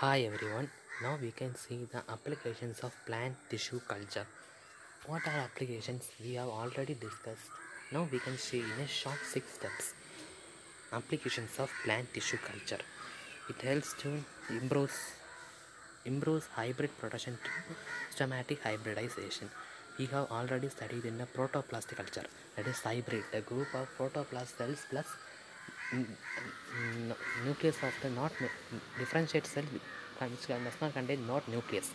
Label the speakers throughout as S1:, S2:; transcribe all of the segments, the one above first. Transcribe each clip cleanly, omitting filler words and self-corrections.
S1: Hi everyone, now we can see the applications of plant tissue culture. What are applications we have already discussed. Now we can see in a short 6 steps applications of plant tissue culture. It helps to improves hybrid production to systematic hybridization. We have already studied in the protoplastic culture, that is hybrid, a group of protoplast cells plus nucleus of the not differentiate cell which does not contain not nucleus.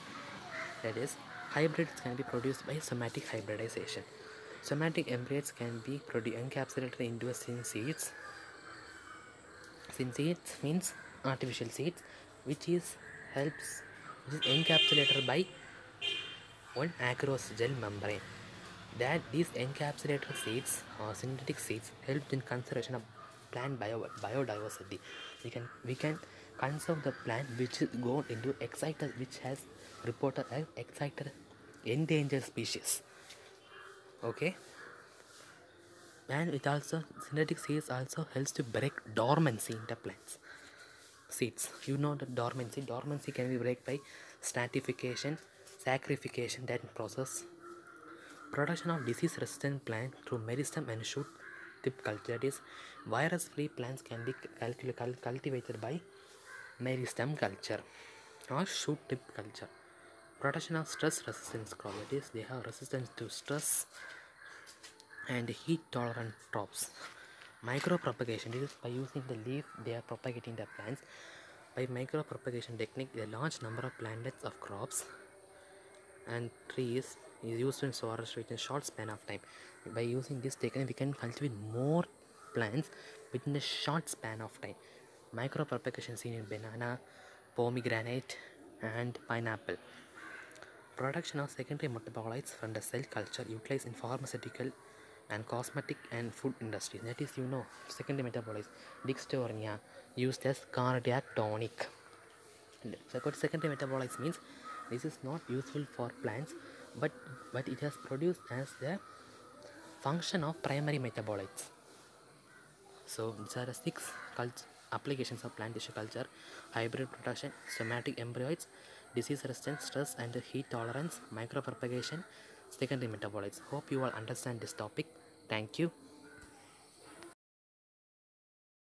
S1: That is, hybrids can be produced by somatic hybridization. Somatic embryos can be encapsulated into a syncytids. Syncytids means artificial seeds, which is encapsulated by one aqueous gel membrane. That these encapsulated seeds or synthetic seeds help in conservation of plant biodiversity. We can conserve the plant which is gone into excited, which has reported as excited endangered species. Okay, and it also synthetic seeds also helps to break dormancy in the plants. Seeds, you know, the dormancy can be break by stratification, sacrification, that process. Production of disease-resistant plants through meristem and shoot tip culture. That is, virus-free plants can be cultivated by meristem culture or shoot tip culture. Production of stress-resistant crops. That is, they have resistance to stress and heat-tolerant crops. Micropropagation. This is by using the leaf they are propagating the plants. By micropropagation technique, a large number of plantlets of crops and trees is used in forestry in a short span of time. By using this technique, we can cultivate more plants within a short span of time. Micropropagation seen in banana, pomegranate, and pineapple. Production of secondary metabolites from the cell culture utilized in pharmaceutical and cosmetic and food industries. That is, you know, secondary metabolites, dextrornia, used as cardiac tonic. Secondary metabolites means this is not useful for plants, but it has produced as the function of primary metabolites. So these are the 6 applications of plant tissue culture: hybrid production, somatic embryos, disease resistance, stress and heat tolerance, micropropagation, secondary metabolites. Hope you all understand this topic. Thank you.